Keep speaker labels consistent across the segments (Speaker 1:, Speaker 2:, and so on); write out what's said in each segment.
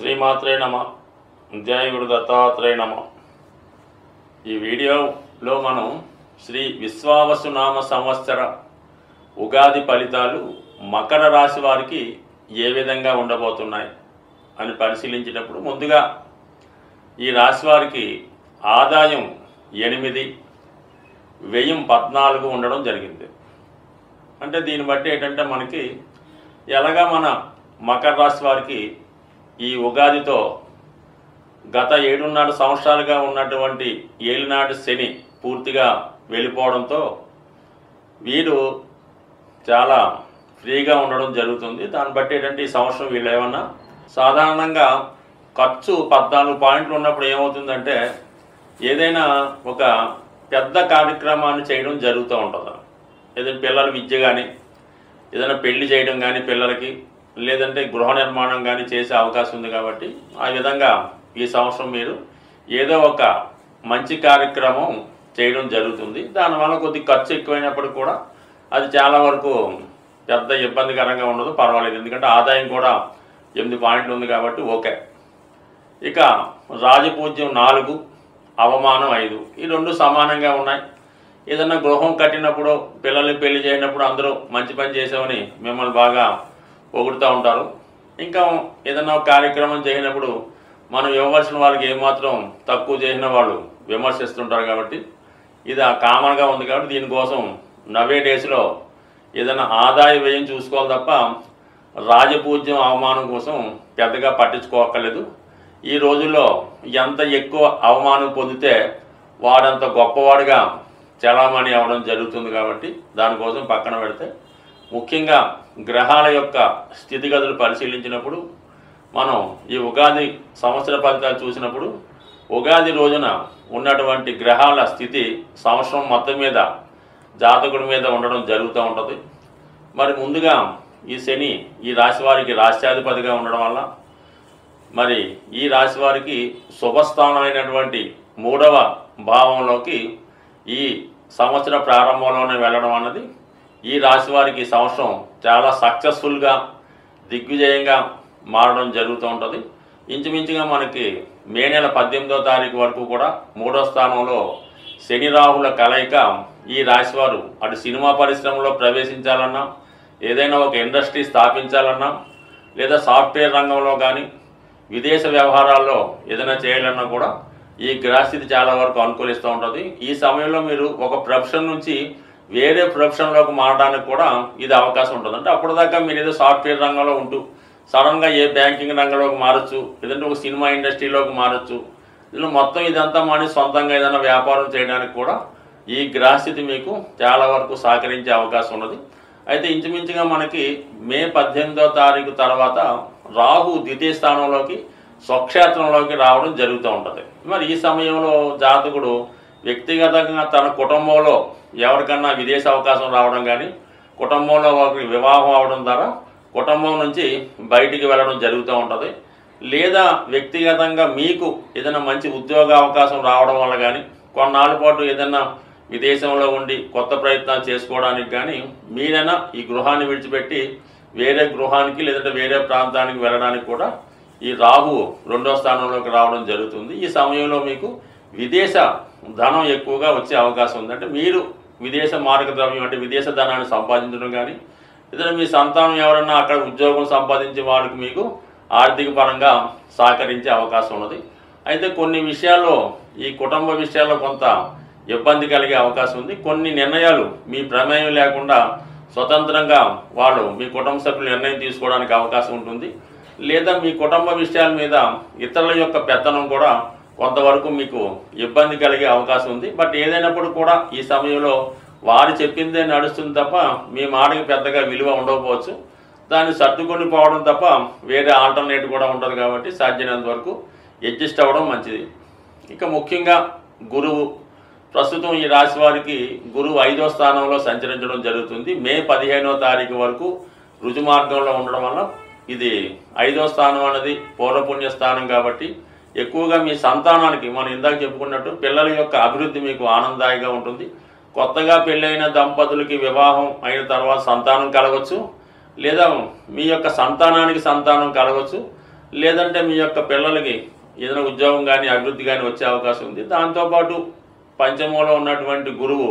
Speaker 1: శ్రీమాత్రే నమ. జయ గురు దత్తాత్రేయ నమ. ఈ వీడియోలో మనం శ్రీ విశ్వావసునామ సంవత్సర ఉగాది ఫలితాలు మకర రాశి వారికి ఏ విధంగా ఉండబోతున్నాయి అని పరిశీలించినప్పుడు ముందుగా ఈ రాశి వారికి ఆదాయం 8, వ్యయం 14 ఉండడం జరిగింది. అంటే దీన్ని బట్టి ఏంటంటే మనకి ఎలాగా మన మకర రాశి వారికి ఈ ఉగాదితో గత 7.5 సంవత్సరాలుగా ఉన్నటువంటి ఏలినాటి శని పూర్తిగా వెళ్ళిపోవడంతో వీరు చాలా ఫ్రీగా ఉండడం జరుగుతుంది. దాన్ని బట్టి ఏంటంటే ఈ సంవత్సరం వీళ్ళు ఏమన్నా సాధారణంగా ఖర్చు 14 పాయింట్లు ఉన్నప్పుడు ఏమవుతుందంటే ఏదైనా ఒక పెద్ద కార్యక్రమాన్ని చేయడం జరుగుతూ ఉంటుంది. ఏదైనా పిల్లల విద్య కానీ, ఏదైనా పెళ్లి చేయడం కానీ పిల్లలకి, లేదంటే గృహ నిర్మాణం కానీ చేసే అవకాశం ఉంది. కాబట్టి ఆ విధంగా ఈ సంవత్సరం మీరు ఏదో ఒక మంచి కార్యక్రమం చేయడం జరుగుతుంది. దానివల్ల కొద్ది ఖర్చు ఎక్కువైనప్పుడు కూడా అది చాలా వరకు పెద్ద ఇబ్బందికరంగా ఉండదు, పర్వాలేదు. ఎందుకంటే ఆదాయం కూడా 8 పాయింట్లు ఉంది కాబట్టి ఓకే. ఇక రాజపూజ్యం 4, అవమానం 5, ఈ 2 సమానంగా ఉన్నాయి. ఏదన్నా గృహం కట్టినప్పుడు, పిల్లల్ని పెళ్లి చేయనప్పుడు అందరూ మంచి పని చేసామని మిమ్మల్ని బాగా పొగుడుతూ ఉంటారు. ఇంకా ఏదన్నా కార్యక్రమం చేయనప్పుడు మనం ఇవ్వవలసిన వాళ్ళకి ఏమాత్రం తక్కువ చేసిన వాళ్ళు విమర్శిస్తుంటారు. కాబట్టి ఇది కామన్గా ఉంది. కాబట్టి దీనికోసం నవే డేస్లో ఏదైనా ఆదాయ వ్యయం చూసుకోవాలి తప్ప రాజపూజ్యం అవమానం కోసం పెద్దగా పట్టించుకోక్కర్లేదు. ఈ రోజుల్లో ఎంత ఎక్కువ అవమానం పొందితే వాడంత గొప్పవాడిగా చలామణి అవ్వడం జరుగుతుంది. కాబట్టి దానికోసం పక్కన పెడితే ముఖ్యంగా గ్రహాల యొక్క స్థితిగతులు పరిశీలించినప్పుడు మనం ఈ ఉగాది సంవత్సర ఫలితాలు చూసినప్పుడు ఉగాది రోజున ఉన్నటువంటి గ్రహాల స్థితి సంవత్సరం మొత్తం మీద జాతకుడి మీద ఉండడం జరుగుతూ ఉంటుంది. మరి ముందుగా ఈ శని ఈ రాశి వారికి రాష్ట్రాధిపతిగా ఉండడం వల్ల మరి ఈ రాశి వారికి శుభస్థానమైనటువంటి 3వ భావంలోకి ఈ సంవత్సర ప్రారంభంలోనే వెళ్ళడం అన్నది ఈ రాశి వారికి సంవత్సరం చాలా సక్సెస్ఫుల్గా దిగ్విజయంగా మారడం జరుగుతూ ఉంటుంది. ఇంచుమించుగా మనకి మే నెల 18వ తారీఖు వరకు కూడా 3వ స్థానంలో శని రాహుల కలయిక ఈ రాశివారు అటు సినిమా పరిశ్రమలో ప్రవేశించాలన్నా, ఏదైనా ఒక ఇండస్ట్రీ స్థాపించాలన్నా, లేదా సాఫ్ట్వేర్ రంగంలో కానీ విదేశ వ్యవహారాల్లో ఏదైనా చేయాలన్నా కూడా ఈ గ్రహస్థితి చాలా వరకు అనుకూలిస్తూ ఉంటుంది. ఈ సమయంలో మీరు ఒక ప్రొఫెషన్ నుంచి వేరే ప్రొఫెషన్లోకి మారడానికి కూడా ఇది అవకాశం ఉంటుంది. అంటే అప్పటిదాకా మీరు ఏదో సాఫ్ట్వేర్ రంగంలో ఉంటూ సడన్గా ఏ బ్యాంకింగ్ రంగంలోకి మారచ్చు, లేదంటే ఒక సినిమా ఇండస్ట్రీలోకి మారచ్చు. ఇలా మొత్తం ఇదంతా మాని సొంతంగా ఏదైనా వ్యాపారం చేయడానికి కూడా ఈ గ్రహస్థితి మీకు చాలా వరకు సహకరించే అవకాశం ఉన్నది. అయితే ఇంచుమించుగా మనకి మే 18వ తారీఖు తర్వాత రాహు ద్వితీయ స్థానంలోకి స్వక్షేత్రంలోకి రావడం జరుగుతూ ఉంటుంది. మరి ఈ సమయంలో జాతకుడు వ్యక్తిగతంగా తన కుటుంబంలో ఎవరికన్నా విదేశ అవకాశం రావడం కానీ, కుటుంబంలో ఒకరికి వివాహం అవడం ద్వారా కుటుంబం నుంచి బయటికి వెళ్ళడం జరుగుతూ ఉంటుంది. లేదా వ్యక్తిగతంగా మీకు ఏదైనా మంచి ఉద్యోగ అవకాశం రావడం వల్ల కానీ, కొన్నాళ్ళ పాటు ఏదైనా విదేశంలో ఉండి కొత్త ప్రయత్నాలు చేసుకోవడానికి కానీ మీరైనా ఈ గృహాన్ని విడిచిపెట్టి వేరే గృహానికి లేదంటే వేరే ప్రాంతానికి వెళ్ళడానికి కూడా ఈ రాహు 2వ స్థానంలోకి రావడం జరుగుతుంది. ఈ సమయంలో మీకు విదేశ ధనం ఎక్కువగా వచ్చే అవకాశం ఉంది. అంటే మీరు విదేశ మార్గద్రవ్యం అంటే విదేశ ధనాన్ని సంపాదించడం కానీ, ఏదైనా మీ సంతానం ఎవరన్నా అక్కడ ఉద్యోగం సంపాదించే వాళ్ళకి మీకు ఆర్థిక పరంగా సహకరించే అవకాశం ఉన్నది. అయితే కొన్ని విషయాల్లో ఈ కుటుంబ విషయాల్లో కొంత ఇబ్బంది కలిగే అవకాశం ఉంది. కొన్ని నిర్ణయాలు మీ ప్రమేయం లేకుండా స్వతంత్రంగా వాళ్ళు మీ కుటుంబ సభ్యులు నిర్ణయం తీసుకోవడానికి అవకాశం ఉంటుంది. లేదా మీ కుటుంబ విషయాల మీద ఇతరుల యొక్క పెత్తనం కూడా కొంతవరకు మీకు ఇబ్బంది కలిగే అవకాశం ఉంది. బట్ ఏదైనప్పుడు కూడా ఈ సమయంలో వారు చెప్పిందే నడుస్తుంది తప్ప మీ మాటకి పెద్దగా విలువ ఉండకపోవచ్చు. దాన్ని సర్దుకొని పోవడం తప్ప వేరే ఆల్టర్నేటివ్ కూడా ఉంటుంది. కాబట్టి సాధ్యమైనంత వరకు అడ్జస్ట్ అవ్వడం మంచిది. ఇక ముఖ్యంగా గురువు ప్రస్తుతం ఈ రాశి వారికి గురువు 5వ స్థానంలో సంచరించడం జరుగుతుంది. మే 15వ తారీఖు వరకు రుజుమార్గంలో ఉండడం వల్ల ఇది 5వ స్థానం అనేది పూర్వపుణ్య స్థానం. కాబట్టి ఎక్కువగా మీ సంతానానికి మనం ఇందాక చెప్పుకున్నట్టు పిల్లల యొక్క అభివృద్ధి మీకు ఆనందదాయకంగా ఉంటుంది. కొత్తగా పెళ్ళైన దంపతులకి వివాహం అయిన తర్వాత సంతానం కలగవచ్చు, లేదా మీ యొక్క సంతానానికి సంతానం కలగవచ్చు, లేదంటే మీ యొక్క పిల్లలకి ఏదైనా ఉద్యోగం కానీ అభివృద్ధి కానీ వచ్చే అవకాశం ఉంది. దాంతోపాటు పంచమంలో ఉన్నటువంటి గురువు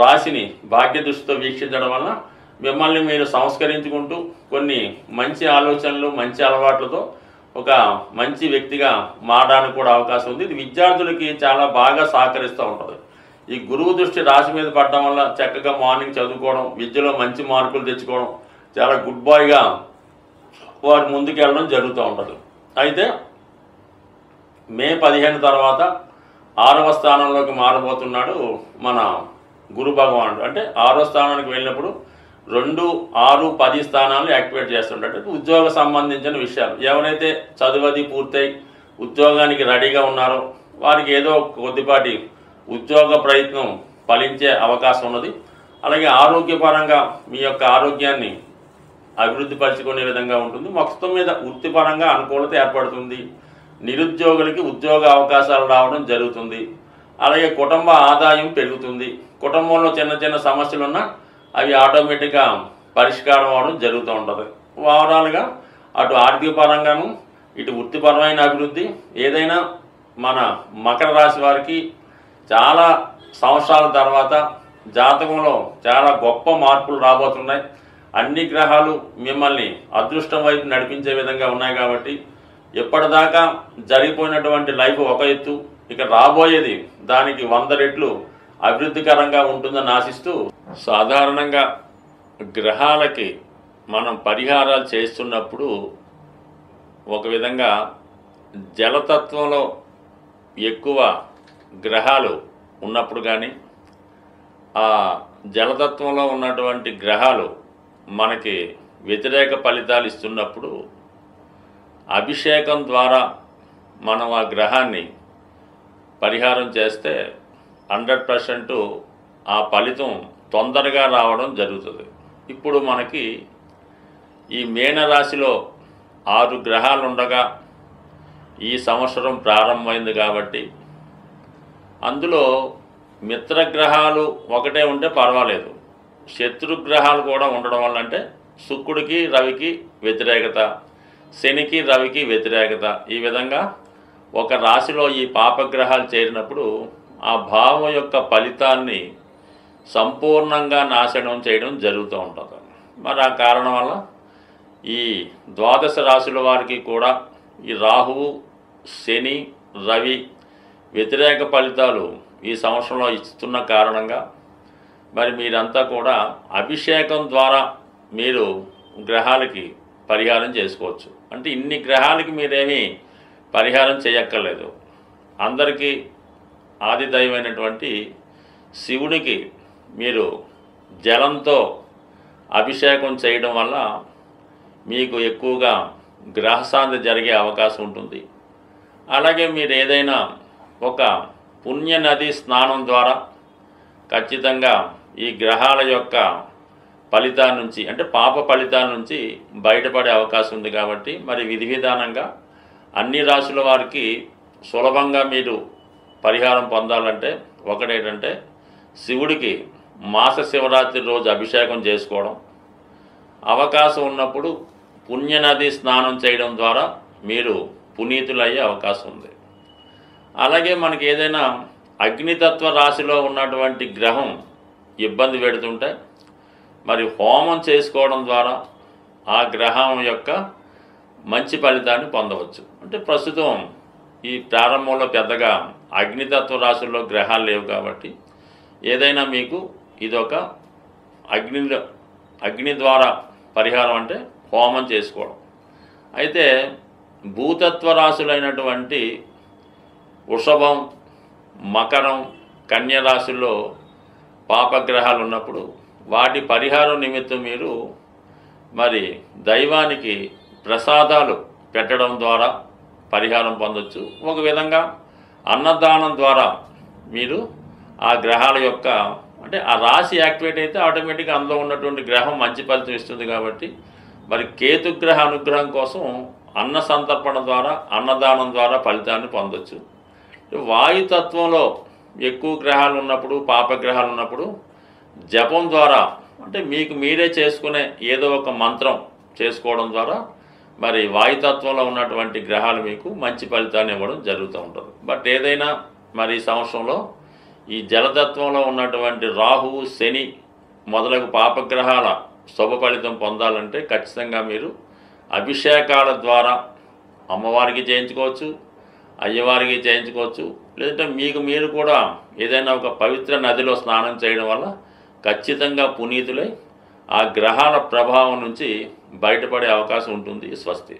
Speaker 1: రాశిని భాగ్య దృష్టితో వీక్షించడం వల్ల మిమ్మల్ని మీరు సంస్కరించుకుంటూ కొన్ని మంచి ఆలోచనలు మంచి అలవాట్లతో ఒక మంచి వ్యక్తిగా మారడానికి కూడా అవకాశం ఉంది. ఇది విద్యార్థులకి చాలా బాగా సహకరిస్తూ ఉంటుంది. ఈ గురువు దృష్టి రాశి మీద పడడం వల్ల చక్కగా మార్నింగ్ చదువుకోవడం, విద్యలో మంచి మార్కులు తెచ్చుకోవడం, చాలా గుడ్ బాయ్గా వారు ముందుకెళ్ళడం జరుగుతూ ఉంటుంది. అయితే మే 15 తర్వాత 6వ స్థానంలోకి మారబోతున్నాడు మన గురు భగవానుడు. అంటే 6వ స్థానానికి వెళ్ళినప్పుడు 2, 6, 10 స్థానాలను యాక్టివేట్ చేస్తుంటాడు. ఉద్యోగ సంబంధించిన విషయాలు ఎవరైతే చదువది పూర్తయి ఉద్యోగానికి రెడీగా ఉన్నారో వారికి ఏదో కొద్దిపాటి ఉద్యోగ ప్రయత్నం ఫలించే అవకాశం ఉన్నది. అలాగే ఆరోగ్యపరంగా మీ యొక్క ఆరోగ్యాన్ని అభివృద్ధి పరచుకునే విధంగా ఉంటుంది. మొత్తం మీద వృత్తిపరంగా అనుకూలత ఏర్పడుతుంది. నిరుద్యోగులకి ఉద్యోగ అవకాశాలు రావడం జరుగుతుంది. అలాగే కుటుంబ ఆదాయం పెరుగుతుంది. కుటుంబంలో చిన్న చిన్న సమస్యలున్నా అవి ఆటోమేటిక్గా పరిష్కారం అవడం జరుగుతూ ఉంటుంది. ఓవరాల్గా అటు ఆర్థిక పరంగాను ఇటు వృత్తిపరమైన అభివృద్ధి. ఏదైనా మన మకర రాశి వారికి చాలా సంవత్సరాల తర్వాత జాతకంలో చాలా గొప్ప మార్పులు రాబోతున్నాయి. అన్ని గ్రహాలు మిమ్మల్ని అదృష్టం వైపు నడిపించే విధంగా ఉన్నాయి కాబట్టి ఎప్పటిదాకా జరిగిపోయినటువంటి లైఫ్ ఒక ఎత్తు, ఇక రాబోయేది దానికి 100 రెట్లు అభివృద్ధికరంగా ఉంటుందని ఆశిస్తూ, సాధారణంగా గ్రహాలకి మనం పరిహారాలు చేస్తున్నప్పుడు ఒక విధంగా జలతత్వంలో ఎక్కువ గ్రహాలు ఉన్నప్పుడు కానీ ఆ జలతత్వంలో ఉన్నటువంటి గ్రహాలు మనకి వ్యతిరేక ఫలితాలు ఇస్తున్నప్పుడు అభిషేకం ద్వారా మనం ఆ గ్రహాన్ని పరిహారం చేస్తే 100% ఆ ఫలితం తొందరగా రావడం జరుగుతుంది. ఇప్పుడు మనకి ఈ మీనరాశిలో 6 గ్రహాలు ఉండగా ఈ సంవత్సరం ప్రారంభమైంది కాబట్టి అందులో మిత్రగ్రహాలు ఒకటే ఉంటే పర్వాలేదు, శత్రుగ్రహాలు కూడా ఉండడం వల్ల అంటే శుక్రుడికి రవికి వ్యతిరేకత, శనికి రవికి వ్యతిరేకత, ఈ విధంగా ఒక రాశిలో ఈ పాపగ్రహాలు చేరినప్పుడు ఆ భావం యొక్క ఫలితాన్ని సంపూర్ణంగా నాశనం చేయడం జరుగుతూ ఉంటుంది. మరి ఆ కారణం వల్ల ఈ ద్వాదశ రాశుల వారికి కూడా ఈ రాహువు, శని, రవి వ్యతిరేక ఫలితాలు ఈ సంవత్సరంలో ఇస్తున్న కారణంగా మరి మీరంతా కూడా అభిషేకం ద్వారా మీరు గ్రహాలకి పరిహారం చేసుకోవచ్చు. అంటే ఇన్ని గ్రహాలకి మీరేమీ పరిహారం చేయక్కర్లేదు. అందరికీ ఆది దైవమైనటువంటి శివుడికి మీరు జలంతో అభిషేకం చేయడం వల్ల మీకు ఎక్కువగా గ్రహశాంతి జరిగే అవకాశం ఉంటుంది. అలాగే మీరు ఏదైనా ఒక పుణ్య నది స్నానం ద్వారా ఖచ్చితంగా ఈ గ్రహాల యొక్క ఫలితాల నుంచి అంటే పాప ఫలితాల నుంచి బయటపడే అవకాశం ఉంది. కాబట్టి మరి విధి విధానంగా అన్ని రాశుల వారికి సులభంగా మీరు పరిహారం పొందాలంటే ఒకటేంటంటే శివుడికి మాస శివరాత్రి రోజు అభిషేకం చేసుకోవడం, అవకాశం ఉన్నప్పుడు పుణ్యనది స్నానం చేయడం ద్వారా మీరు పునీతులయ్యే అవకాశం ఉంది. అలాగే మనకి ఏదైనా అగ్నితత్వ రాశిలో ఉన్నటువంటి గ్రహం ఇబ్బంది పెడుతుంటే మరి హోమం చేసుకోవడం ద్వారా ఆ గ్రహం యొక్క మంచి ఫలితాన్ని పొందవచ్చు. అంటే ప్రస్తుతం ఈ ప్రారంభంలో పెద్దగా అగ్నితత్వ రాశుల్లో గ్రహాలు లేవు కాబట్టి ఏదైనా మీకు ఇదొక అగ్ని ద్వారా పరిహారం అంటే హోమం చేసుకోవడం. అయితే భూతత్వ రాశులైనటువంటి వృషభం, మకరం, కన్య రాశుల్లో పాపగ్రహాలు ఉన్నప్పుడు వాటి పరిహారం నిమిత్తం మీరు మరి దైవానికి ప్రసాదాలు పెట్టడం ద్వారా పరిహారం పొందొచ్చు. ఒక విధంగా అన్నదానం ద్వారా మీరు ఆ గ్రహాల యొక్క అంటే ఆ రాశి యాక్టివేట్ అయితే ఆటోమేటిక్గా అందులో ఉన్నటువంటి గ్రహం మంచి ఫలితం ఇస్తుంది. కాబట్టి మరి కేతుగ్రహ అనుగ్రహం కోసం అన్న సంతర్పణ ద్వారా అన్నదానం ద్వారా ఫలితాన్ని పొందొచ్చు. వాయుతత్వంలో ఎక్కువ గ్రహాలు ఉన్నప్పుడు పాపగ్రహాలు ఉన్నప్పుడు జపం ద్వారా అంటే మీకు మీరే చేసుకునే ఏదో ఒక మంత్రం చేసుకోవడం ద్వారా మరి వాయుతత్వంలో ఉన్నటువంటి గ్రహాలు మీకు మంచి ఫలితాన్ని ఇవ్వడం జరుగుతూ ఉంటుంది. బట్ ఏదైనా మరి ఈ సంవత్సరంలో ఈ జలతత్వంలో ఉన్నటువంటి రాహువు, శని మొదలగు పాపగ్రహాల శుభ ఫలితం పొందాలంటే ఖచ్చితంగా మీరు అభిషేకాల ద్వారా అమ్మవారికి చేయించుకోవచ్చు, అయ్యవారికి చేయించుకోవచ్చు. లేదంటే మీకు మీరు కూడా ఏదైనా ఒక పవిత్ర నదిలో స్నానం చేయడం వల్ల ఖచ్చితంగా పునీతులై ఆ గ్రహాల ప్రభావం నుంచి బయటపడే అవకాశం ఉంటుంది. స్వస్తి.